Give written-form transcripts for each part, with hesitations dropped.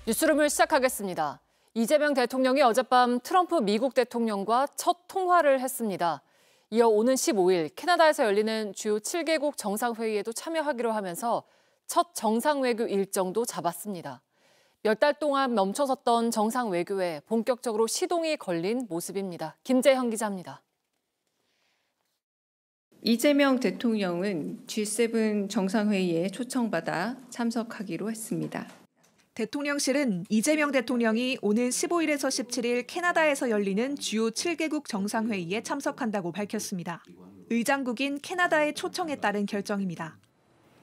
뉴스룸을 시작하겠습니다. 이재명 대통령이 어젯밤 트럼프 미국 대통령과 첫 통화를 했습니다. 이어 오는 15일 캐나다에서 열리는 주요 7개국 정상회의에도 참여하기로 하면서 첫 정상외교 일정도 잡았습니다. 몇 달 동안 멈춰섰던 정상외교에 본격적으로 시동이 걸린 모습입니다. 김재형 기자입니다. 이재명 대통령은 G7 정상회의에 초청받아 참석하기로 했습니다. 대통령실은 이재명 대통령이 오는 15일에서 17일 캐나다에서 열리는 주요 7개국 정상회의에 참석한다고 밝혔습니다. 의장국인 캐나다의 초청에 따른 결정입니다.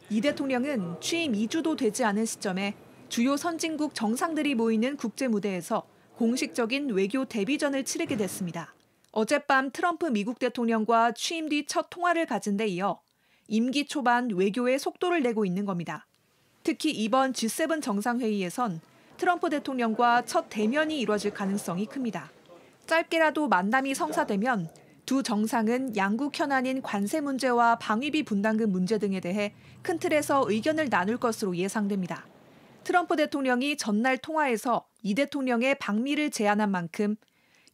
이 대통령은 취임 2주도 되지 않은 시점에 주요 선진국 정상들이 모이는 국제 무대에서 공식적인 외교 데뷔전을 치르게 됐습니다. 어젯밤 트럼프 미국 대통령과 취임 뒤 첫 통화를 가진 데 이어 임기 초반 외교에 속도를 내고 있는 겁니다. 특히 이번 G7 정상회의에선 트럼프 대통령과 첫 대면이 이뤄질 가능성이 큽니다. 짧게라도 만남이 성사되면 두 정상은 양국 현안인 관세 문제와 방위비 분담금 문제 등에 대해 큰 틀에서 의견을 나눌 것으로 예상됩니다. 트럼프 대통령이 전날 통화에서 이 대통령의 방미를 제안한 만큼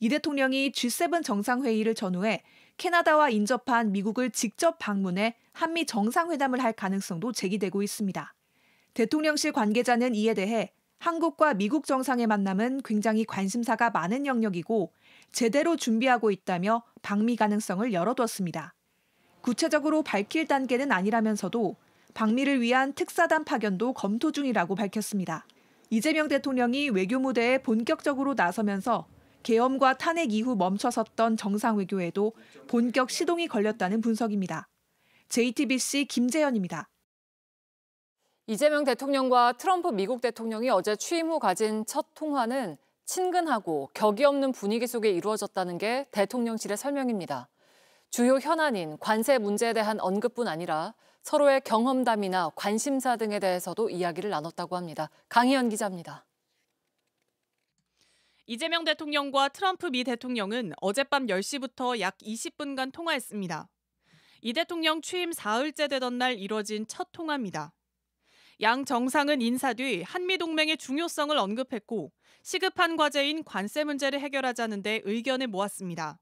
이 대통령이 G7 정상회의를 전후해 캐나다와 인접한 미국을 직접 방문해 한미 정상회담을 할 가능성도 제기되고 있습니다. 대통령실 관계자는 이에 대해 한국과 미국 정상의 만남은 굉장히 관심사가 많은 영역이고 제대로 준비하고 있다며 방미 가능성을 열어뒀습니다. 구체적으로 밝힐 단계는 아니라면서도 방미를 위한 특사단 파견도 검토 중이라고 밝혔습니다. 이재명 대통령이 외교 무대에 본격적으로 나서면서 계엄과 탄핵 이후 멈춰섰던 정상외교에도 본격 시동이 걸렸다는 분석입니다. JTBC 김재현입니다. 이재명 대통령과 트럼프 미국 대통령이 어제 취임 후 가진 첫 통화는 친근하고 격이 없는 분위기 속에 이루어졌다는 게 대통령실의 설명입니다. 주요 현안인 관세 문제에 대한 언급뿐 아니라 서로의 경험담이나 관심사 등에 대해서도 이야기를 나눴다고 합니다. 강희연 기자입니다. 이재명 대통령과 트럼프 미 대통령은 어젯밤 10시부터 약 20분간 통화했습니다. 이 대통령 취임 사흘째 되던 날 이뤄진 첫 통화입니다. 양 정상은 인사 뒤 한미동맹의 중요성을 언급했고 시급한 과제인 관세 문제를 해결하자는 데 의견을 모았습니다.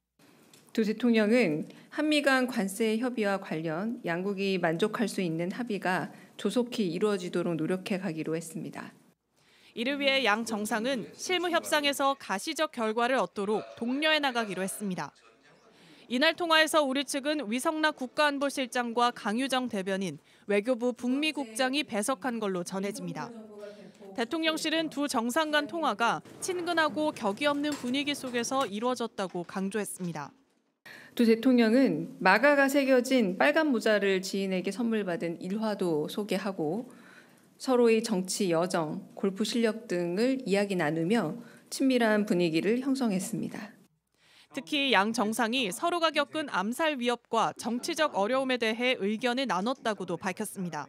두 대통령은 한미 간 관세 협의와 관련 양국이 만족할 수 있는 합의가 조속히 이루어지도록 노력해 가기로 했습니다. 이를 위해 양 정상은 실무 협상에서 가시적 결과를 얻도록 독려해 나가기로 했습니다. 이날 통화에서 우리 측은 위성락 국가안보실장과 강유정 대변인, 외교부 북미국장이 배석한 걸로 전해집니다. 대통령실은 두 정상 간 통화가 친근하고 격이 없는 분위기 속에서 이루어졌다고 강조했습니다. 두 대통령은 마가가 새겨진 빨간 모자를 지인에게 선물 받은 일화도 소개하고 서로의 정치 여정, 골프 실력 등을 이야기 나누며 친밀한 분위기를 형성했습니다. 특히 양 정상이 서로가 겪은 암살 위협과 정치적 어려움에 대해 의견을 나눴다고도 밝혔습니다.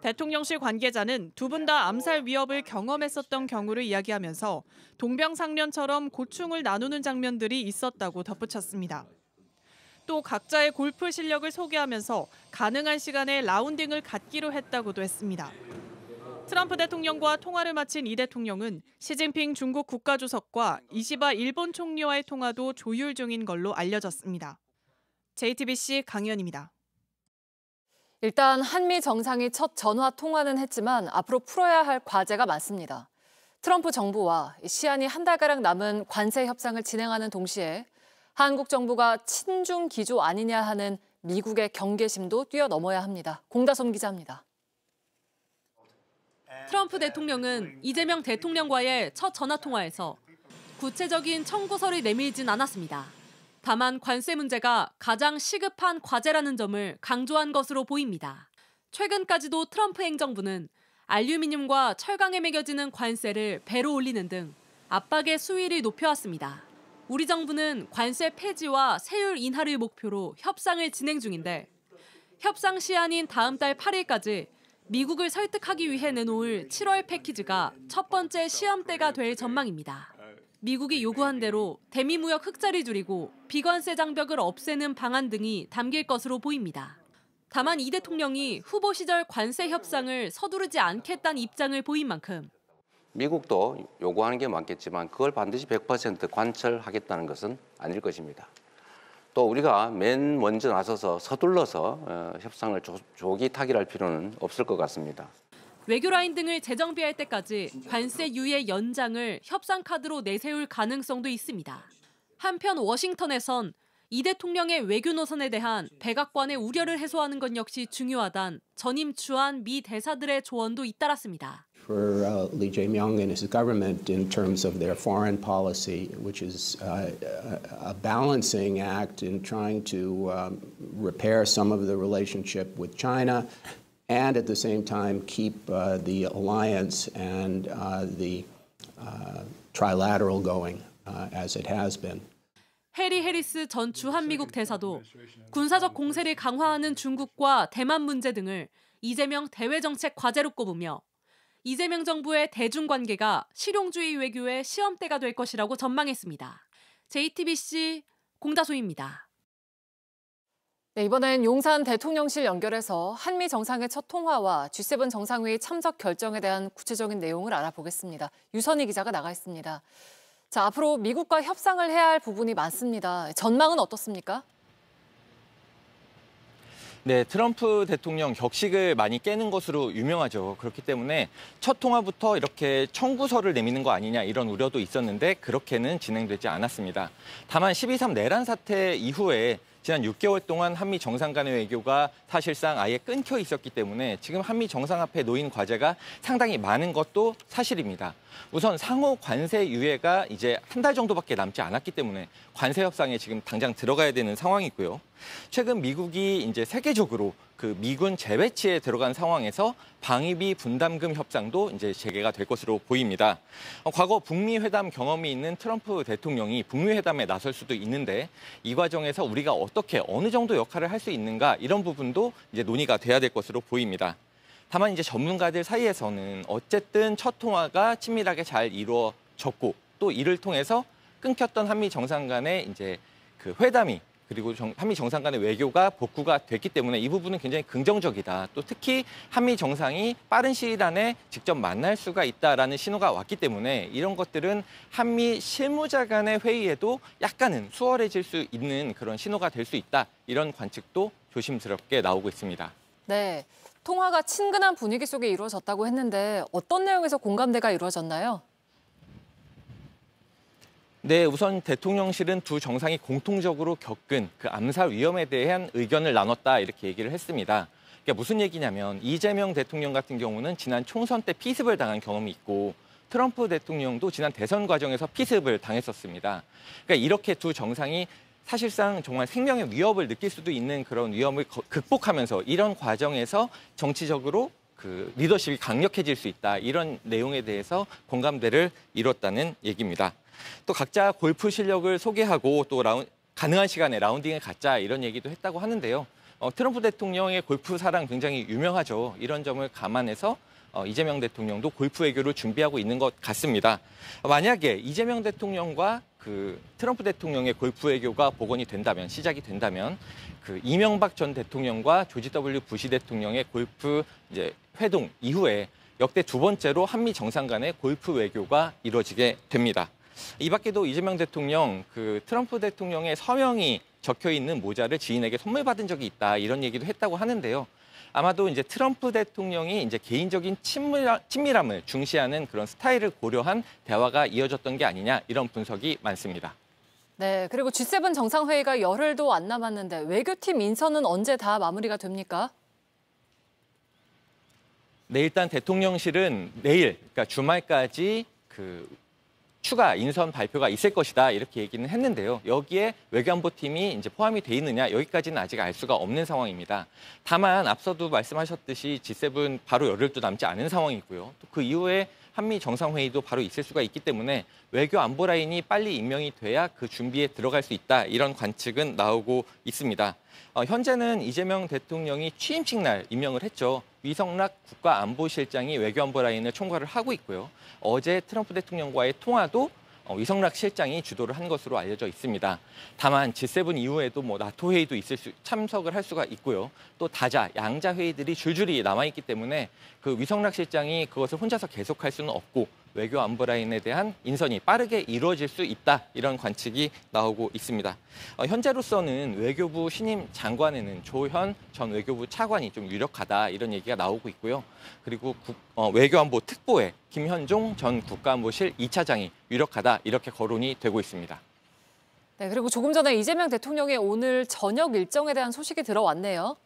대통령실 관계자는 두 분 다 암살 위협을 경험했었던 경우를 이야기하면서 동병상련처럼 고충을 나누는 장면들이 있었다고 덧붙였습니다. 또 각자의 골프 실력을 소개하면서 가능한 시간에 라운딩을 갖기로 했다고도 했습니다. 트럼프 대통령과 통화를 마친 이 대통령은 시진핑 중국 국가주석과 이시바 일본 총리와의 통화도 조율 중인 걸로 알려졌습니다. JTBC 강희연입니다. 일단 한미 정상이 첫 전화 통화는 했지만 앞으로 풀어야 할 과제가 많습니다. 트럼프 정부와 시한이 한 달가량 남은 관세 협상을 진행하는 동시에 한국 정부가 친중 기조 아니냐 하는 미국의 경계심도 뛰어넘어야 합니다. 공다솜 기자입니다. 트럼프 대통령은 이재명 대통령과의 첫 전화통화에서 구체적인 청구서를 내밀진 않았습니다. 다만 관세 문제가 가장 시급한 과제라는 점을 강조한 것으로 보입니다. 최근까지도 트럼프 행정부는 알루미늄과 철강에 매겨지는 관세를 배로 올리는 등 압박의 수위를 높여왔습니다. 우리 정부는 관세 폐지와 세율 인하를 목표로 협상을 진행 중인데 협상 시한인 다음 달 8일까지 미국을 설득하기 위해 내놓을 7월 패키지가 첫 번째 시험대가 될 전망입니다. 미국이 요구한 대로 대미무역 흑자를 줄이고 비관세 장벽을 없애는 방안 등이 담길 것으로 보입니다. 다만 이 대통령이 후보 시절 관세 협상을 서두르지 않겠다는 입장을 보인 만큼 미국도 요구하는 게 많겠지만 그걸 반드시 100% 관철하겠다는 것은 아닐 것입니다. 또 우리가 맨 먼저 나서서 서둘러서 협상을 조기 타결할 필요는 없을 것 같습니다. 외교 라인 등을 재정비할 때까지 관세 유예 연장을 협상 카드로 내세울 가능성도 있습니다. 한편 워싱턴에선 이 대통령의 외교 노선에 대한 백악관의 우려를 해소하는 것 역시 중요하단 전임 주한 미 대사들의 조언도 잇따랐습니다. For Lee Jae-myung and his government in terms of their foreign policy, which is a balancing act in trying to repair some of the relationship with China and at the same time keep the alliance and the trilateral going as it has been. 해리 해리스 전 주한미국 대사도 군사적 공세를 강화하는 중국과 대만 문제 등을 이재명 대외정책 과제로 꼽으며 이재명 정부의 대중관계가 실용주의 외교의 시험대가 될 것이라고 전망했습니다. JTBC 공다소입니다. 네, 이번엔 용산 대통령실 연결해서 한미 정상의 첫 통화와 G7 정상회의 참석 결정에 대한 구체적인 내용을 알아보겠습니다. 유선희 기자가 나가 있습니다. 자, 앞으로 미국과 협상을 해야 할 부분이 많습니다. 전망은 어떻습니까? 네, 트럼프 대통령 격식을 많이 깨는 것으로 유명하죠. 그렇기 때문에 첫 통화부터 이렇게 청구서를 내미는 거 아니냐 이런 우려도 있었는데 그렇게는 진행되지 않았습니다. 다만 12.3 내란 사태 이후에 지난 6개월 동안 한미 정상 간의 외교가 사실상 아예 끊겨 있었기 때문에 지금 한미 정상 앞에 놓인 과제가 상당히 많은 것도 사실입니다. 우선 상호 관세 유예가 이제 한 달 정도밖에 남지 않았기 때문에 관세 협상에 지금 당장 들어가야 되는 상황이고요. 최근 미국이 이제 세계적으로 그 미군 재배치에 들어간 상황에서 방위비 분담금 협상도 이제 재개가 될 것으로 보입니다. 과거 북미 회담 경험이 있는 트럼프 대통령이 북미 회담에 나설 수도 있는데 이 과정에서 우리가 어떻게 어느 정도 역할을 할 수 있는가 이런 부분도 이제 논의가 돼야 될 것으로 보입니다. 다만 이제 전문가들 사이에서는 어쨌든 첫 통화가 친밀하게 잘 이루어졌고 또 이를 통해서 끊겼던 한미 정상 간의 이제 그 회담이 그리고 한미 정상 간의 외교가 복구가 됐기 때문에 이 부분은 굉장히 긍정적이다. 또 특히 한미 정상이 빠른 시일 안에 직접 만날 수가 있다라는 신호가 왔기 때문에 이런 것들은 한미 실무자 간의 회의에도 약간은 수월해질 수 있는 그런 신호가 될 수 있다. 이런 관측도 조심스럽게 나오고 있습니다. 네, 통화가 친근한 분위기 속에 이루어졌다고 했는데 어떤 내용에서 공감대가 이루어졌나요? 네, 우선 대통령실은 두 정상이 공통적으로 겪은 그 암살 위험에 대한 의견을 나눴다 이렇게 얘기를 했습니다. 그러니까 무슨 얘기냐면 이재명 대통령 같은 경우는 지난 총선 때 피습을 당한 경험이 있고 트럼프 대통령도 지난 대선 과정에서 피습을 당했었습니다. 그러니까 이렇게 두 정상이 사실상 정말 생명의 위협을 느낄 수도 있는 그런 위험을 극복하면서 이런 과정에서 정치적으로 그 리더십이 강력해질 수 있다. 이런 내용에 대해서 공감대를 이뤘다는 얘기입니다. 또 각자 골프 실력을 소개하고 또 가능한 시간에 라운딩을 갖자 이런 얘기도 했다고 하는데요. 트럼프 대통령의 골프 사랑 굉장히 유명하죠. 이런 점을 감안해서 이재명 대통령도 골프 외교를 준비하고 있는 것 같습니다. 만약에 이재명 대통령과 그 트럼프 대통령의 골프 외교가 복원이 된다면, 시작이 된다면 그 이명박 전 대통령과 조지 W 부시 대통령의 골프 이제 회동 이후에 역대 두 번째로 한미 정상 간의 골프 외교가 이루어지게 됩니다. 이 밖에도 이재명 대통령 그 트럼프 대통령의 서명이 적혀 있는 모자를 지인에게 선물 받은 적이 있다 이런 얘기도 했다고 하는데요. 아마도 이제 트럼프 대통령이 이제 개인적인 친밀함을 중시하는 그런 스타일을 고려한 대화가 이어졌던 게 아니냐 이런 분석이 많습니다. 네, 그리고 G7 정상회의가 열흘도 안 남았는데 외교팀 인선은 언제 다 마무리가 됩니까? 네, 일단 대통령실은 내일, 그러니까 주말까지 그 추가 인선 발표가 있을 것이다 이렇게 얘기는 했는데요. 여기에 외교안보팀이 이제 포함이 돼 있느냐 여기까지는 아직 알 수가 없는 상황입니다. 다만 앞서도 말씀하셨듯이 G7 바로 열흘도 남지 않은 상황이고요. 또 그 이후에 한미 정상회의도 바로 있을 수가 있기 때문에 외교 안보 라인이 빨리 임명이 돼야 그 준비에 들어갈 수 있다 이런 관측은 나오고 있습니다. 현재는 이재명 대통령이 취임식 날 임명을 했죠. 위성락 국가안보실장이 외교안보 라인을 총괄을 하고 있고요. 어제 트럼프 대통령과의 통화도 위성락 실장이 주도를 한 것으로 알려져 있습니다. 다만 G7 이후에도 뭐 나토 회의도 참석을 할 수가 있고요. 또 다자, 양자 회의들이 줄줄이 남아있기 때문에 그 위성락 실장이 그것을 혼자서 계속할 수는 없고 외교 안보 라인에 대한 인선이 빠르게 이루어질 수 있다, 이런 관측이 나오고 있습니다. 현재로서는 외교부 신임 장관에는 조현 전 외교부 차관이 좀 유력하다, 이런 얘기가 나오고 있고요. 그리고 외교안보 특보에 김현종 전 국가안보실 2차장이 유력하다, 이렇게 거론이 되고 있습니다. 네, 그리고 조금 전에 이재명 대통령의 오늘 저녁 일정에 대한 소식이 들어왔네요.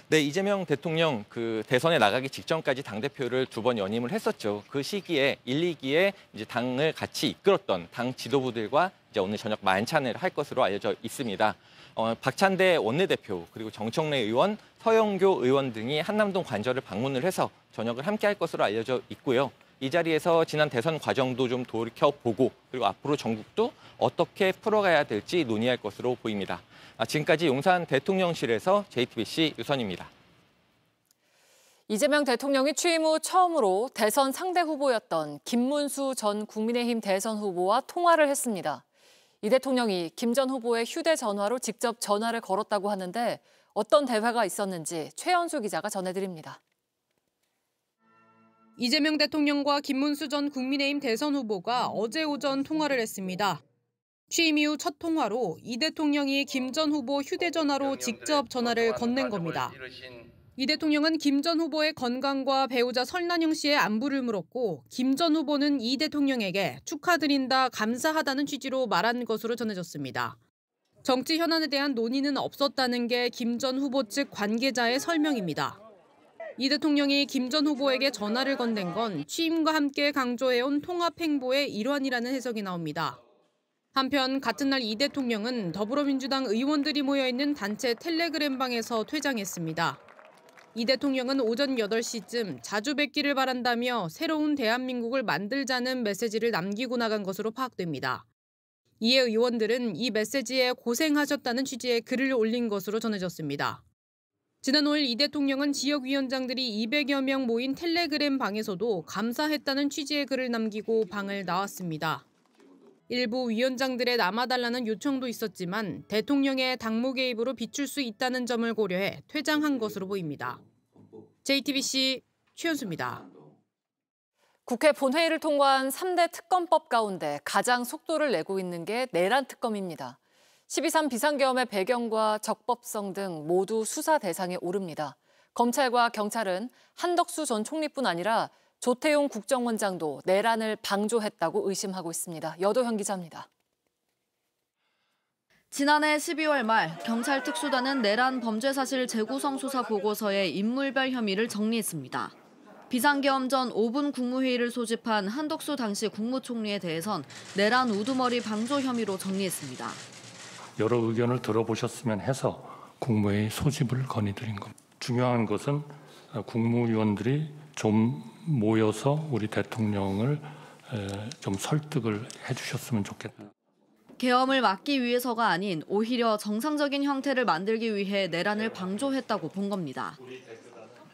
네, 이재명 대통령 대선에 나가기 직전까지 당대표를 2번 연임을 했었죠. 그 시기에 1, 2기에 이제 당을 같이 이끌었던 당 지도부들과 이제 오늘 저녁 만찬을 할 것으로 알려져 있습니다. 박찬대 원내대표, 그리고 정청래 의원, 서영교 의원 등이 한남동 관저를 방문을 해서 저녁을 함께 할 것으로 알려져 있고요. 이 자리에서 지난 대선 과정도 좀 돌이켜보고, 그리고 앞으로 전국도 어떻게 풀어가야 될지 논의할 것으로 보입니다. 지금까지 용산 대통령실에서 JTBC 유선입니다. 이재명 대통령이 취임 후 처음으로 대선 상대 후보였던 김문수 전 국민의힘 대선 후보와 통화를 했습니다. 이 대통령이 김 전 후보의 휴대전화로 직접 전화를 걸었다고 하는데 어떤 대화가 있었는지 최연수 기자가 전해드립니다. 이재명 대통령과 김문수 전 국민의힘 대선 후보가 어제 오전 통화를 했습니다. 취임 이후 첫 통화로 이 대통령이 김 전 후보 휴대전화로 직접 전화를 건넨 겁니다. 이 대통령은 김 전 후보의 건강과 배우자 설난영 씨의 안부를 물었고, 김 전 후보는 이 대통령에게 축하드린다, 감사하다는 취지로 말한 것으로 전해졌습니다. 정치 현안에 대한 논의는 없었다는 게 김 전 후보 측 관계자의 설명입니다. 이 대통령이 김 전 후보에게 전화를 건넨 건 취임과 함께 강조해온 통합 행보의 일환이라는 해석이 나옵니다. 한편 같은 날 이 대통령은 더불어민주당 의원들이 모여있는 단체 텔레그램방에서 퇴장했습니다. 이 대통령은 오전 8시쯤 자주 뵙기를 바란다며 새로운 대한민국을 만들자는 메시지를 남기고 나간 것으로 파악됩니다. 이에 의원들은 이 메시지에 고생하셨다는 취지의 글을 올린 것으로 전해졌습니다. 지난 5일 이 대통령은 지역위원장들이 200여 명 모인 텔레그램 방에서도 감사했다는 취지의 글을 남기고 방을 나왔습니다. 일부 위원장들의 남아달라는 요청도 있었지만 대통령의 당무 개입으로 비출 수 있다는 점을 고려해 퇴장한 것으로 보입니다. JTBC 최연수입니다. 국회 본회의를 통과한 3대 특검법 가운데 가장 속도를 내고 있는 게 내란 특검입니다. 12.3 비상계엄의 배경과 적법성 등 모두 수사 대상에 오릅니다. 검찰과 경찰은 한덕수 전 총리뿐 아니라 조태용 국정원장도 내란을 방조했다고 의심하고 있습니다. 여도현 기자입니다. 지난해 12월 말 경찰 특수단은 내란 범죄 사실 재구성 수사 보고서의 인물별 혐의를 정리했습니다. 비상계엄 전 5분 국무회의를 소집한 한덕수 당시 국무총리에 대해선 내란 우두머리 방조 혐의로 정리했습니다. 여러 의견을 들어보셨으면 해서 국무회의 소집을 건의드린 겁니다. 중요한 것은 국무위원들이 좀 모여서 우리 대통령을 좀 설득을 해주셨으면 좋겠다. 계엄을 막기 위해서가 아닌 오히려 정상적인 형태를 만들기 위해 내란을 방조했다고 본 겁니다.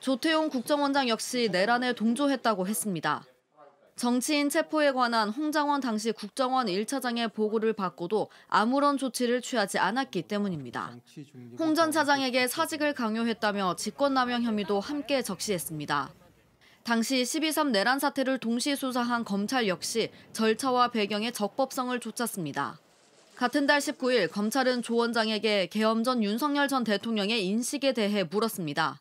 조태용 국정원장 역시 내란에 동조했다고 했습니다. 정치인 체포에 관한 홍장원 당시 국정원 1차장의 보고를 받고도 아무런 조치를 취하지 않았기 때문입니다. 홍 전 차장에게 사직을 강요했다며 직권남용 혐의도 함께 적시했습니다. 당시 12.3 내란 사태를 동시 수사한 검찰 역시 절차와 배경의 적법성을 좇았습니다. 같은 달 19일 검찰은 조 원장에게 계엄 전 윤석열 전 대통령의 인식에 대해 물었습니다.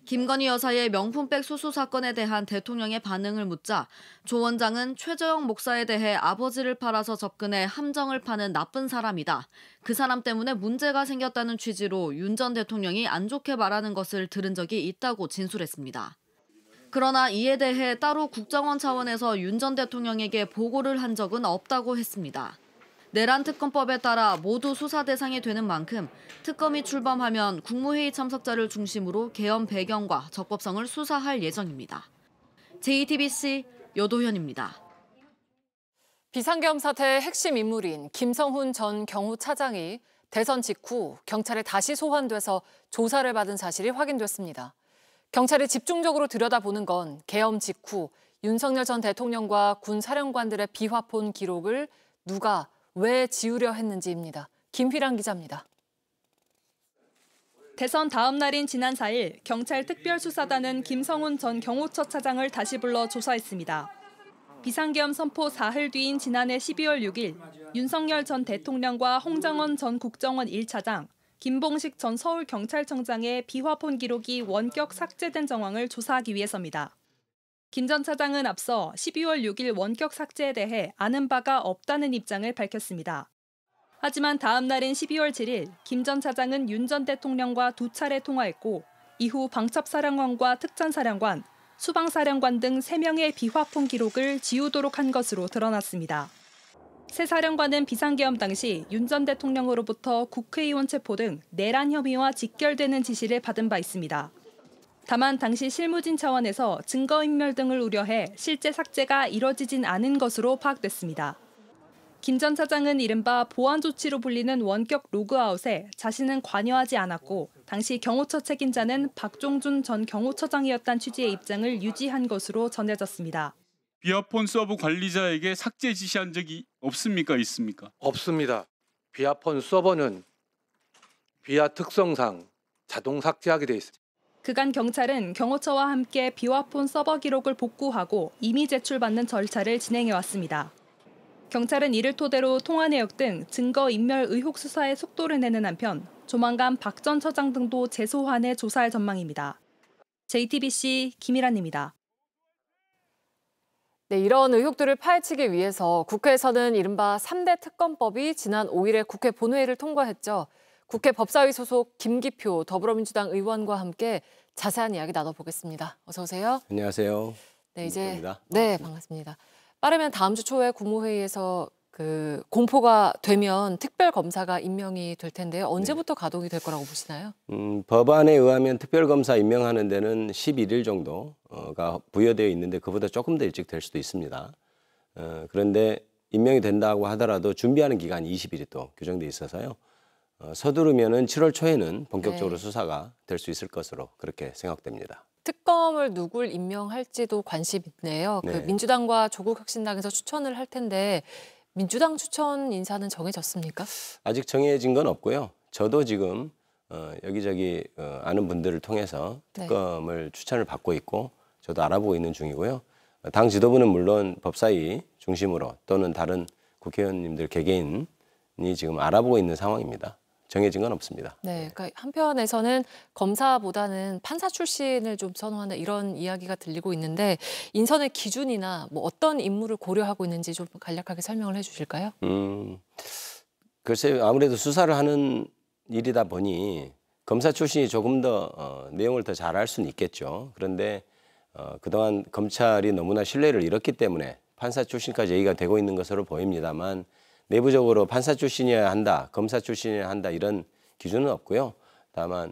김건희 여사의 명품백 수수 사건에 대한 대통령의 반응을 묻자 조 원장은 최저영 목사에 대해 아버지를 팔아서 접근해 함정을 파는 나쁜 사람이다. 그 사람 때문에 문제가 생겼다는 취지로 윤 전 대통령이 안 좋게 말하는 것을 들은 적이 있다고 진술했습니다. 그러나 이에 대해 따로 국정원 차원에서 윤 전 대통령에게 보고를 한 적은 없다고 했습니다. 내란 특검법에 따라 모두 수사 대상이 되는 만큼 특검이 출범하면 국무회의 참석자를 중심으로 계엄 배경과 적법성을 수사할 예정입니다. JTBC 여도현입니다. 비상계엄 사태의 핵심 인물인 김성훈 전 경호차장이 대선 직후 경찰에 다시 소환돼서 조사를 받은 사실이 확인됐습니다. 경찰이 집중적으로 들여다보는 건 계엄 직후 윤석열 전 대통령과 군 사령관들의 비화폰 기록을 누가 왜 지우려 했는지입니다. 김휘랑 기자입니다. 대선 다음 날인 지난 4일 경찰 특별수사단은 김성훈 전 경호처 차장을 다시 불러 조사했습니다. 비상계엄 선포 사흘 뒤인 지난해 12월 6일 윤석열 전 대통령과 홍정원 전 국정원 1차장, 김봉식 전 서울경찰청장의 비화폰 기록이 원격 삭제된 정황을 조사하기 위해서입니다. 김 전 차장은 앞서 12월 6일 원격 삭제에 대해 아는 바가 없다는 입장을 밝혔습니다. 하지만 다음 날인 12월 7일 김 전 차장은 윤 전 대통령과 2차례 통화했고 이후 방첩사령관과 특전사령관, 수방사령관 등 3명의 비화폰 기록을 지우도록 한 것으로 드러났습니다. 새 사령관은 비상계엄 당시 윤 전 대통령으로부터 국회의원 체포 등 내란 혐의와 직결되는 지시를 받은 바 있습니다. 다만 당시 실무진 차원에서 증거인멸 등을 우려해 실제 삭제가 이뤄지진 않은 것으로 파악됐습니다. 김 전 차장은 이른바 보안 조치로 불리는 원격 로그아웃에 자신은 관여하지 않았고 당시 경호처 책임자는 박종준 전 경호처장이었다는 취지의 입장을 유지한 것으로 전해졌습니다. 비화폰 서버 관리자에게 삭제 지시한 적이 없습니까? 있습니까? 없습니다. 비화폰 서버는 비화 특성상 자동 삭제하게 돼 있습니다. 그간 경찰은 경호처와 함께 비화폰 서버 기록을 복구하고 이미 제출받는 절차를 진행해왔습니다. 경찰은 이를 토대로 통화 내역 등 증거인멸 의혹 수사에 속도를 내는 한편 조만간 박 전 처장 등도 재소환해 조사할 전망입니다. JTBC 김일환입니다. 네, 이런 의혹들을 파헤치기 위해서 국회에서는 이른바 3대 특검법이 지난 5일에 국회 본회의를 통과했죠. 국회 법사위 소속 김기표 더불어민주당 의원과 함께 자세한 이야기 나눠보겠습니다. 어서 오세요. 안녕하세요. 네, 김기표입니다. 네, 반갑습니다. 빠르면 다음 주 초에 국무회의에서 공포가 되면 특별검사가 임명이 될 텐데요. 언제부터 가동이 될 거라고 보시나요? 법안에 의하면 특별검사 임명하는 데는 11일 정도가 부여되어 있는데 그보다 조금 더 일찍 될 수도 있습니다. 그런데 임명이 된다고 하더라도 준비하는 기간이 20일이 또 규정돼 있어서요. 서두르면은 7월 초에는 본격적으로 수사가 될 수 있을 것으로 그렇게 생각됩니다. 특검을 누굴 임명할지도 관심 있네요. 네. 민주당과 조국혁신당에서 추천을 할 텐데 민주당 추천 인사는 정해졌습니까? 아직 정해진 건 없고요. 저도 지금 여기저기 아는 분들을 통해서 특검을 추천을 받고 있고 저도 알아보고 있는 중이고요. 당 지도부는 물론 법사위 중심으로 또는 다른 국회의원님들 개개인이 지금 알아보고 있는 상황입니다. 정해진 건 없습니다. 네, 그러니까 한편에서는 검사보다는 판사 출신을 좀 선호하는 이런 이야기가 들리고 있는데 인선의 기준이나 뭐 어떤 인물을 고려하고 있는지 좀 간략하게 설명을 해주실까요? 글쎄요, 아무래도 수사를 하는 일이다 보니 검사 출신이 조금 더 내용을 더 잘 알 수는 있겠죠. 그런데 그동안 검찰이 너무나 신뢰를 잃었기 때문에 판사 출신까지 얘기가 되고 있는 것으로 보입니다만 내부적으로 판사 출신이어야 한다, 검사 출신이어야 한다 이런 기준은 없고요. 다만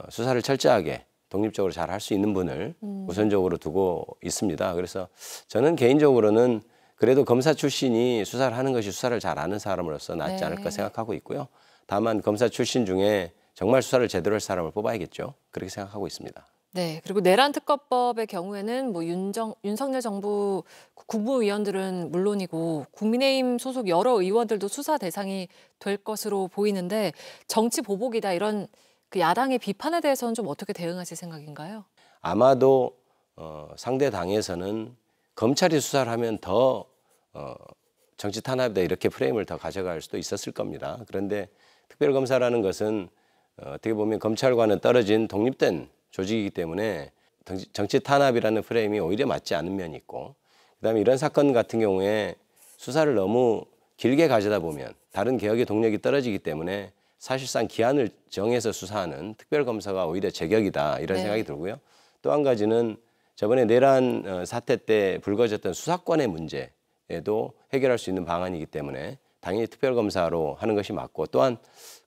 수사를 철저하게 독립적으로 잘 할 수 있는 분을 우선적으로 두고 있습니다. 그래서 저는 개인적으로는 그래도 검사 출신이 수사를 하는 것이 수사를 잘 아는 사람으로서 낫지 않을까 생각하고 있고요. 다만 검사 출신 중에 정말 수사를 제대로 할 사람을 뽑아야겠죠. 그렇게 생각하고 있습니다. 네, 그리고 내란 특검법의 경우에는 뭐 윤석열 정부 국무위원들은 물론이고 국민의힘 소속 여러 의원들도 수사 대상이 될 것으로 보이는데 정치 보복이다 이런 야당의 비판에 대해서는 좀 어떻게 대응하실 생각인가요? 아마도 상대 당에서는 검찰이 수사를 하면 더 정치 탄압이다 이렇게 프레임을 더 가져갈 수도 있었을 겁니다. 그런데 특별검사라는 것은 어떻게 보면 검찰과는 떨어진 독립된 조직이기 때문에 정치 탄압이라는 프레임이 오히려 맞지 않은 면이 있고 그다음에 이런 사건 같은 경우에 수사를 너무 길게 가져다 보면 다른 개혁의 동력이 떨어지기 때문에 사실상 기한을 정해서 수사하는 특별검사가 오히려 제격이다 이런 생각이 들고요. 또 한 가지는 저번에 내란 사태 때 불거졌던 수사권의 문제에도 해결할 수 있는 방안이기 때문에 당연히 특별검사로 하는 것이 맞고 또한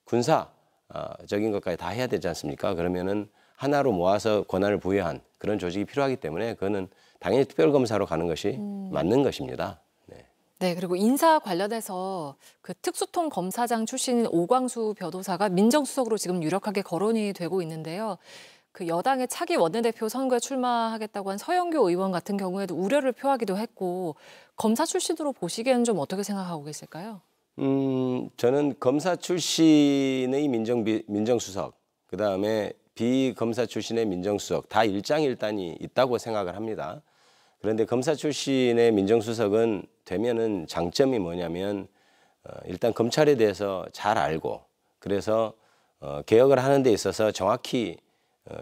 군사적인 것까지 다 해야 되지 않습니까? 그러면은 하나로 모아서 권한을 부여한 그런 조직이 필요하기 때문에 그거는 당연히 특별검사로 가는 것이 맞는 것입니다. 네, 그리고 인사 관련해서 그 특수통 검사장 출신인 오광수 변호사가 민정수석으로 지금 유력하게 거론이 되고 있는데요. 그 여당의 차기 원내대표 선거에 출마하겠다고 한 서영교 의원 같은 경우에도 우려를 표하기도 했고 검사 출신으로 보시기에는 좀 어떻게 생각하고 계실까요? 저는 검사 출신의 민정수석 그다음에 비검사 출신의 민정수석 다 일장일단이 있다고 생각을 합니다. 그런데 검사 출신의 민정수석은 되면은 장점이 뭐냐면 일단 검찰에 대해서 잘 알고 그래서 개혁을 하는 데 있어서 정확히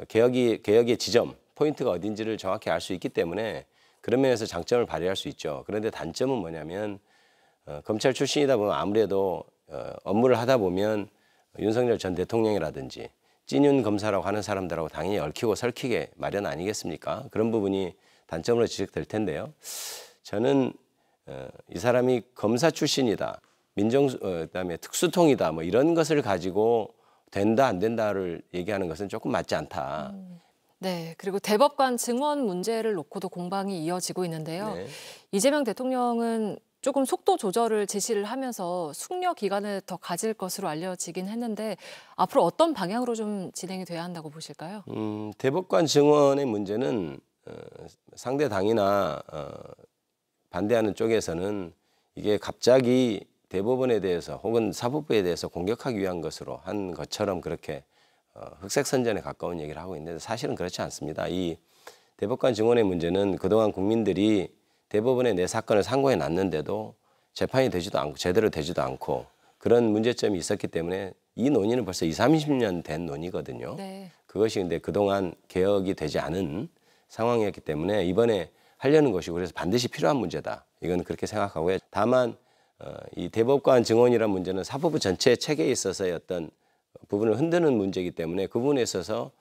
개혁의 지점, 포인트가 어딘지를 정확히 알 수 있기 때문에 그런 면에서 장점을 발휘할 수 있죠. 그런데 단점은 뭐냐면 검찰 출신이다 보면 아무래도 업무를 하다 보면 윤석열 전 대통령이라든지 찐윤 검사라고 하는 사람들하고 당연히 얽히고 설키게 마련 아니겠습니까? 그런 부분이 단점으로 지적될 텐데요. 저는 이 사람이 검사 출신이다, 그다음에 특수통이다 뭐 이런 것을 가지고 된다 안 된다를 얘기하는 것은 조금 맞지 않다. 네, 그리고 대법관 증언 문제를 놓고도 공방이 이어지고 있는데요. 네. 이재명 대통령은 조금 속도 조절을 지시를 하면서 숙려 기간을 더 가질 것으로 알려지긴 했는데 앞으로 어떤 방향으로 좀 진행이 돼야 한다고 보실까요? 대법관 증언의 문제는 상대 당이나 반대하는 쪽에서는 이게 갑자기 대법원에 대해서 혹은 사법부에 대해서 공격하기 위한 것으로 한 것처럼 그렇게 흑색선전에 가까운 얘기를 하고 있는데 사실은 그렇지 않습니다. 이 대법관 증언의 문제는 그동안 국민들이 대법원에 내 사건을 상고해 놨는데도 재판이 되지도 않고 제대로 되지도 않고 그런 문제점이 있었기 때문에 이 논의는 벌써 20-30년 된 논의거든요. 네. 그것이 근데 그동안 개혁이 되지 않은 상황이었기 때문에 이번에 하려는 것이고 그래서 반드시 필요한 문제다. 이건 그렇게 생각하고요. 다만 이 대법관 증언이라는 문제는 사법부 전체 체계에 있어서의 어떤 부분을 흔드는 문제이기 때문에 그 부분에 있어서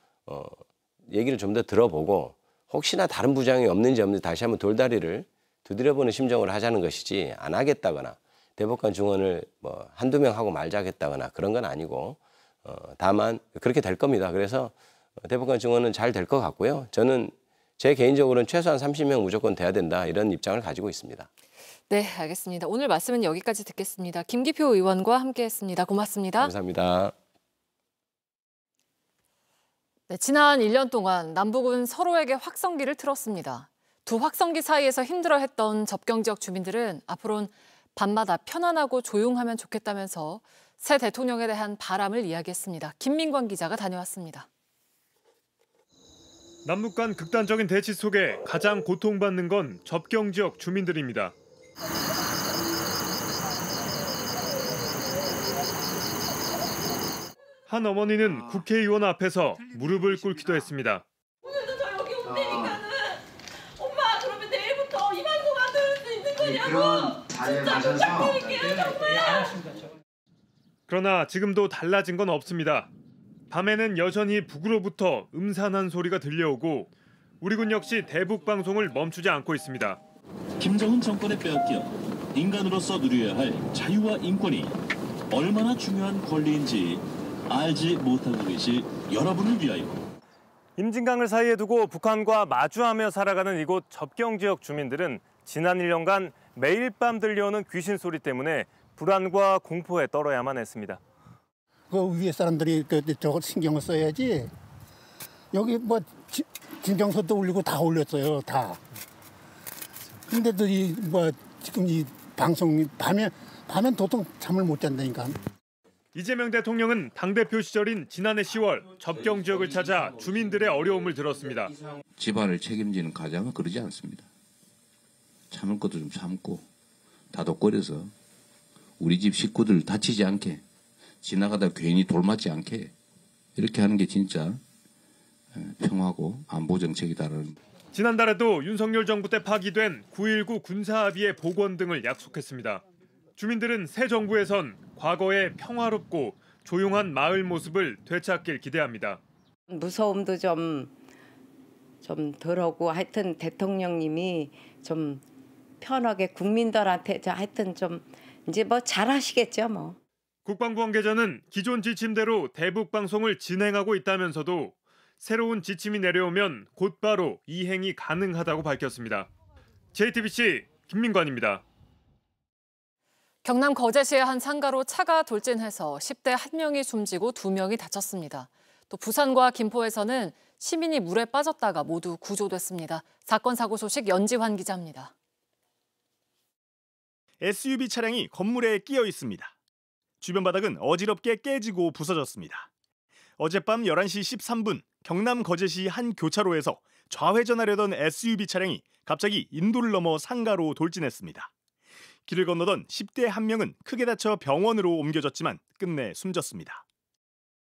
얘기를 좀 더 들어보고 혹시나 다른 부작용이 없는지 다시 한번 돌다리를 두드려보는 심정으로 하자는 것이지 안 하겠다거나 대법관 증언을 뭐 한두 명 하고 말자겠다거나 그런 건 아니고 다만 그렇게 될 겁니다. 그래서 대법관 증언은 잘 될 것 같고요. 저는 제 개인적으로는 최소한 30명 무조건 돼야 된다 이런 입장을 가지고 있습니다. 네, 알겠습니다. 오늘 말씀은 여기까지 듣겠습니다. 김기표 의원과 함께했습니다. 고맙습니다. 감사합니다. 네, 지난 1년 동안 남북은 서로에게 확성기를 틀었습니다. 두 확성기 사이에서 힘들어했던 접경 지역 주민들은 앞으로는 밤마다 편안하고 조용하면 좋겠다면서 새 대통령에 대한 바람을 이야기했습니다. 김민관 기자가 다녀왔습니다. 남북 간 극단적인 대치 속에 가장 고통받는 건 접경 지역 주민들입니다. 한 어머니는 국회의원 앞에서 무릎을 꿇기도 했습니다. 오늘도 저 여기 온다니까는 엄마 그러면 내일부터 이 방송 안 들을 수 있는 거냐고 진짜 부탁드릴게요 정말. 그러나 지금도 달라진 건 없습니다. 밤에는 여전히 북으로부터 음산한 소리가 들려오고 우리 군 역시 대북 방송을 멈추지 않고 있습니다. 김정은 정권에 빼앗겨 인간으로서 누려야 할 자유와 인권이 얼마나 중요한 권리인지 알지 못하고 계실 여러분을 위하여. 임진강을 사이에 두고 북한과 마주하며 살아가는 이곳 접경 지역 주민들은 지난 1년간 매일 밤 들려오는 귀신 소리 때문에 불안과 공포에 떨어야만 했습니다. 그 위에 사람들이 저거 신경을 써야지. 여기 뭐 진정서도 울리고 다 올렸어요, 다. 근데도 지금 이 방송이 밤엔 도통 잠을 못 잔다니까. 이재명 대통령은 당대표 시절인 지난해 10월 접경 지역을 찾아 주민들의 어려움을 들었습니다. 집안을 책임지는 가장은 그러지 않습니다. 참을 것도 좀 참고 다독거려서 우리 집 식구들 다치지 않게 지나가다 괜히 돌 맞지 않게 이렇게 하는 게 진짜 평화고 안보 정책이다라는. 지난달에도 윤석열 정부 때 파기된 9.19 군사합의의 복원 등을 약속했습니다. 주민들은 새 정부에선 과거의 평화롭고 조용한 마을 모습을 되찾길 기대합니다. 무서움도 좀 덜하고 하여튼 대통령님이 좀 편하게 국민들한테 하여튼 좀 이제 뭐 잘하시겠죠 뭐. 국방부 관계자는 기존 지침대로 대북 방송을 진행하고 있다면서도 새로운 지침이 내려오면 곧바로 이행이 가능하다고 밝혔습니다. JTBC 김민관입니다. 경남 거제시의 한 상가로 차가 돌진해서 10대 1명이 숨지고 2명이 다쳤습니다. 또 부산과 김포에서는 시민이 물에 빠졌다가 모두 구조됐습니다. 사건 사고 소식 연지환 기자입니다. SUV 차량이 건물에 끼어 있습니다. 주변 바닥은 어지럽게 깨지고 부서졌습니다. 어젯밤 11시 13분 경남 거제시 한 교차로에서 좌회전하려던 SUV 차량이 갑자기 인도를 넘어 상가로 돌진했습니다. 길을 건너던 10대 한 명은 크게 다쳐 병원으로 옮겨졌지만 끝내 숨졌습니다.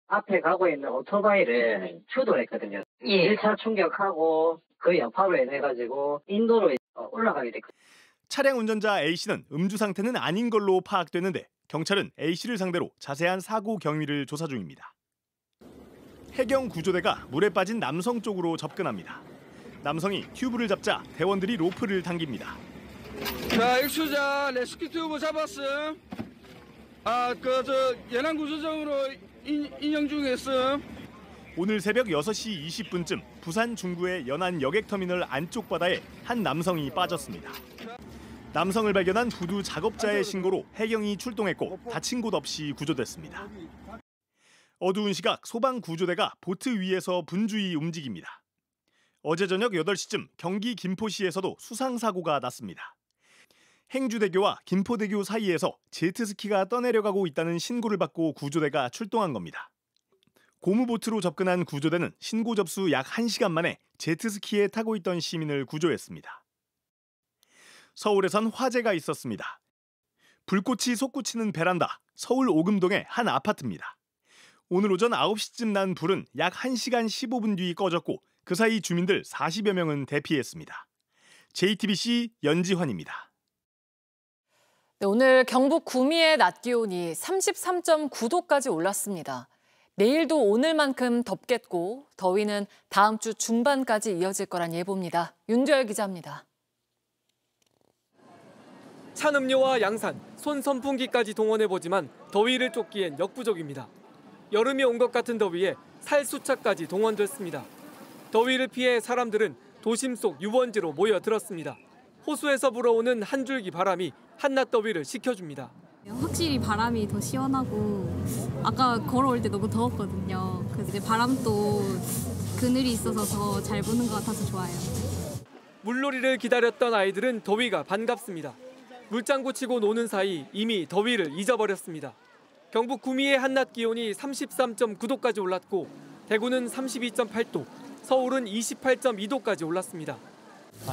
앞에 가고 있는 오토바이를 추돌했거든요. 1차 충격하고 그 여파로 인해가지고 인도로 올라가게 됐거든요. 차량 운전자 A씨는 음주 상태는 아닌 걸로 파악되는데 경찰은 A씨를 상대로 자세한 사고 경위를 조사 중입니다. 해경 구조대가 물에 빠진 남성 쪽으로 접근합니다. 남성이 튜브를 잡자 대원들이 로프를 당깁니다. 자, 익수자 레스큐 튜브 잡았음. 연안 구조정으로 인용 중했음. 오늘 새벽 6시 20분쯤 부산 중구의 연안 여객터미널 안쪽 바다에 한 남성이 빠졌습니다. 남성을 발견한 구두 작업자의 신고로 해경이 출동했고 다친 곳 없이 구조됐습니다. 어두운 시각 소방구조대가 보트 위에서 분주히 움직입니다. 어제 저녁 8시쯤 경기 김포시에서도 수상사고가 났습니다. 행주대교와 김포대교 사이에서 제트스키가 떠내려가고 있다는 신고를 받고 구조대가 출동한 겁니다. 고무보트로 접근한 구조대는 신고 접수 약 1시간 만에 제트스키에 타고 있던 시민을 구조했습니다. 서울에선 화재가 있었습니다. 불꽃이 솟구치는 베란다, 서울 오금동의 한 아파트입니다. 오늘 오전 9시쯤 난 불은 약 1시간 15분 뒤 꺼졌고 그 사이 주민들 40여 명은 대피했습니다. JTBC 연지환입니다. 네, 오늘 경북 구미의 낮 기온이 33.9도까지 올랐습니다. 내일도 오늘만큼 덥겠고 더위는 다음 주 중반까지 이어질 거란 예보입니다. 윤주열 기자입니다. 찬 음료와 양산, 손 선풍기까지 동원해보지만 더위를 쫓기엔 역부족입니다. 여름이 온 것 같은 더위에 살수차까지 동원됐습니다. 더위를 피해 사람들은 도심 속 유원지로 모여들었습니다. 호수에서 불어오는 한 줄기 바람이 한낮 더위를 식혀줍니다. 확실히 바람이 더 시원하고 아까 걸어올 때 너무 더웠거든요. 그래서 이제 바람도 그늘이 있어서 더 잘 부는 것 같아서 좋아요. 물놀이를 기다렸던 아이들은 더위가 반갑습니다. 물장구 치고 노는 사이 이미 더위를 잊어버렸습니다. 경북 구미의 한낮 기온이 33.9도까지 올랐고 대구는 32.8도, 서울은 28.2도까지 올랐습니다.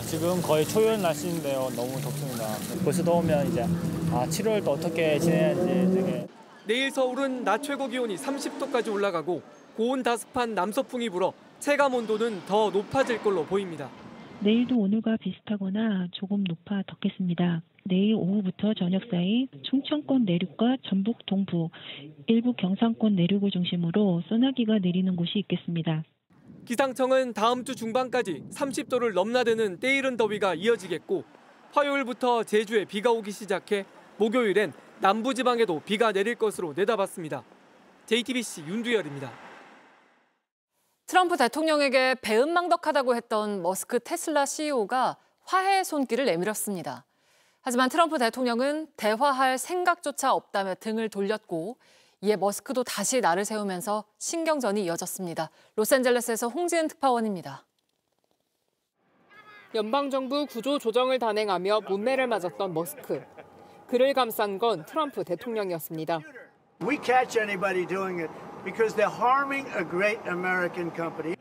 지금 거의 초여름 날씨인데요. 너무 덥습니다. 벌써 더우면 이제 7월도 어떻게 지내야지 되게. 내일 서울은 낮 최고 기온이 30도까지 올라가고 고온 다습한 남서풍이 불어 체감 온도는 더 높아질 걸로 보입니다. 내일도 오늘과 비슷하거나 조금 높아 덥겠습니다. 내일 오후부터 저녁 사이 충청권 내륙과 전북 동부, 일부 경상권 내륙을 중심으로 소나기가 내리는 곳이 있겠습니다. 기상청은 다음 주 중반까지 30도를 넘나드는 때이른 더위가 이어지겠고 화요일부터 제주에 비가 오기 시작해 목요일엔 남부지방에도 비가 내릴 것으로 내다봤습니다. JTBC 윤두열입니다. 트럼프 대통령에게 배은망덕하다고 했던 머스크 테슬라 CEO가 화해의 손길을 내밀었습니다. 하지만 트럼프 대통령은 대화할 생각조차 없다며 등을 돌렸고 이에 머스크도 다시 날을 세우면서 신경전이 이어졌습니다. 로스앤젤레스에서 홍지은 특파원입니다. 연방정부 구조조정을 단행하며 문매를 맞았던 머스크. 그를 감싼 건 트럼프 대통령이었습니다. We catch anybody doing it because they're harming a great American company.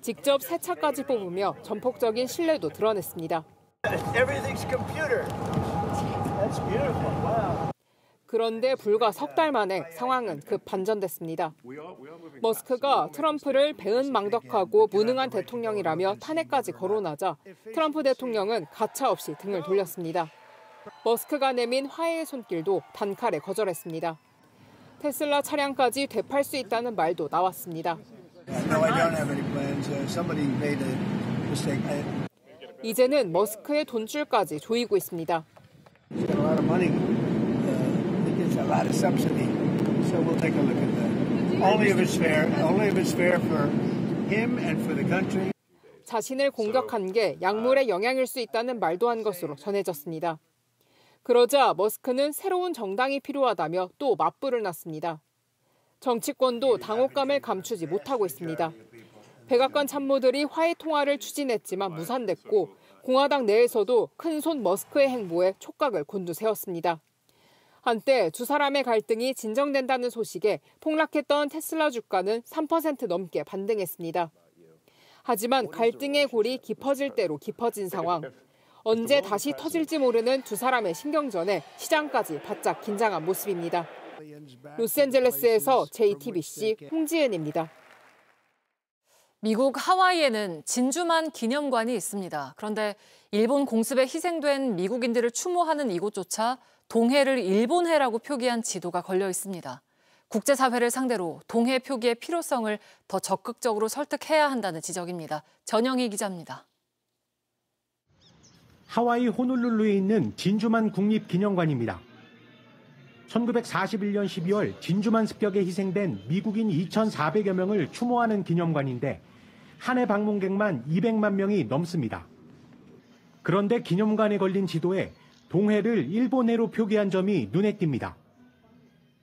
직접 새 차까지 뽑으며 전폭적인 신뢰도 드러냈습니다. Everything's computer. That's beautiful. Wow. 그런데 불과 석 달 만에 상황은 급 반전됐습니다. 머스크가 트럼프를 배은망덕하고 무능한 대통령이라며 탄핵까지 거론하자 트럼프 대통령은 가차없이 등을 돌렸습니다. 머스크가 내민 화해의 손길도 단칼에 거절했습니다. 테슬라 차량까지 되팔 수 있다는 말도 나왔습니다. 이제는 머스크의 돈줄까지 조이고 있습니다. A lot of subsidy, so we'll take a look at that. Only if it's fair. Only if it's fair for him and for the country. 자신을 공격한 게 약물에 영향일 수 있다는 말도 한 것으로 전해졌습니다. 그러자 머스크는 새로운 정당이 필요하다며 또 맞불을 놨습니다. 정치권도 당혹감을 감추지 못하고 있습니다. 백악관 참모들이 화해 통화를 추진했지만 무산됐고 공화당 내에서도 큰손 머스크의 행보에 촉각을 곤두세웠습니다. 한때 두 사람의 갈등이 진정된다는 소식에 폭락했던 테슬라 주가는 3% 넘게 반등했습니다. 하지만 갈등의 골이 깊어질 대로 깊어진 상황. 언제 다시 터질지 모르는 두 사람의 신경전에 시장까지 바짝 긴장한 모습입니다. 로스앤젤레스에서 JTBC 홍지은입니다. 미국 하와이에는 진주만 기념관이 있습니다. 그런데 일본 공습에 희생된 미국인들을 추모하는 이곳조차 동해를 일본해라고 표기한 지도가 걸려 있습니다. 국제사회를 상대로 동해 표기의 필요성을 더 적극적으로 설득해야 한다는 지적입니다. 전영희 기자입니다. 하와이 호놀룰루에 있는 진주만 국립기념관입니다. 1941년 12월 진주만 습격에 희생된 미국인 2,400여 명을 추모하는 기념관인데 한 해 방문객만 200만 명이 넘습니다. 그런데 기념관에 걸린 지도에 동해를 일본해로 표기한 점이 눈에 띕니다.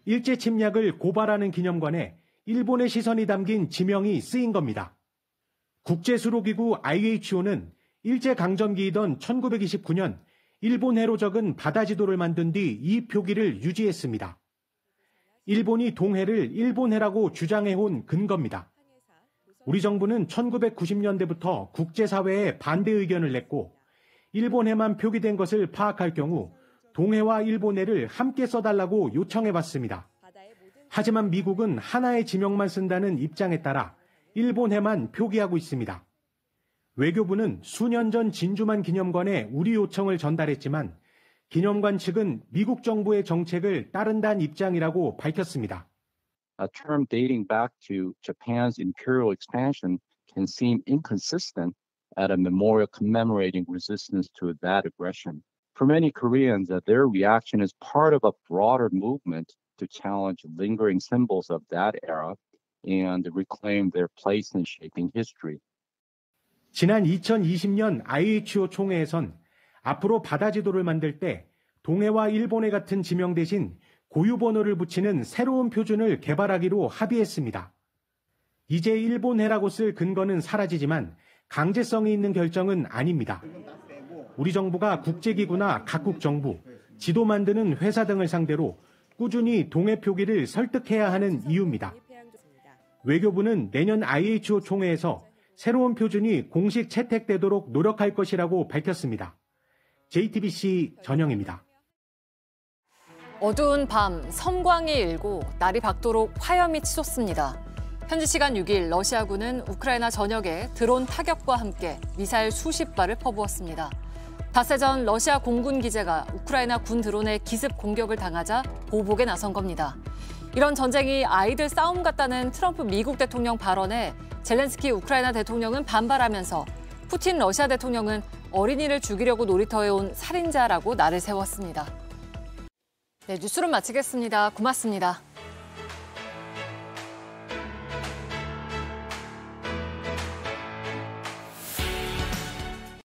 일제 침략을 고발하는 기념관에 일본의 시선이 담긴 지명이 쓰인 겁니다. 국제수로기구 IHO는 일제강점기이던 1929년 일본해로 적은 바다지도를 만든 뒤 이 표기를 유지했습니다. 일본이 동해를 일본해라고 주장해온 근거입니다. 우리 정부는 1990년대부터 국제사회에 반대 의견을 냈고 일본해만 표기된 것을 파악할 경우 동해와 일본해를 함께 써달라고 요청해봤습니다. 하지만 미국은 하나의 지명만 쓴다는 입장에 따라 일본해만 표기하고 있습니다. 외교부는 수년 전 진주만 기념관에 우리 요청을 전달했지만 기념관 측은 미국 정부의 정책을 따른다는 입장이라고 밝혔습니다. A term dating back to Japan's imperial expansion can seem inconsistent at a memorial commemorating resistance to that aggression. For many Koreans, their reaction is part of a broader movement to challenge lingering symbols of that era and reclaim their place in shaping history. 지난 2020년 IHO 총회에선 앞으로 바다지도를 만들 때 동해와 일본해 같은 지명 대신 고유번호를 붙이는 새로운 표준을 개발하기로 합의했습니다. 이제 일본해라고 쓸 근거는 사라지지만 강제성이 있는 결정은 아닙니다. 우리 정부가 국제기구나 각국 정부, 지도 만드는 회사 등을 상대로 꾸준히 동해 표기를 설득해야 하는 이유입니다. 외교부는 내년 IHO 총회에서 새로운 표준이 공식 채택되도록 노력할 것이라고 밝혔습니다. JTBC 전영입니다. 어두운 밤 섬광이 일고 날이 밝도록 화염이 치솟습니다. 현지 시간 6일 러시아군은 우크라이나 전역에 드론 타격과 함께 미사일 수십 발을 퍼부었습니다. 닷새 전 러시아 공군 기지가 우크라이나 군 드론의 기습 공격을 당하자 보복에 나선 겁니다. 이런 전쟁이 아이들 싸움 같다는 트럼프 미국 대통령 발언에 젤렌스키 우크라이나 대통령은 반발하면서 푸틴 러시아 대통령은 어린이를 죽이려고 놀이터에 온 살인자라고 날을 세웠습니다. 네, 뉴스룸 마치겠습니다. 고맙습니다.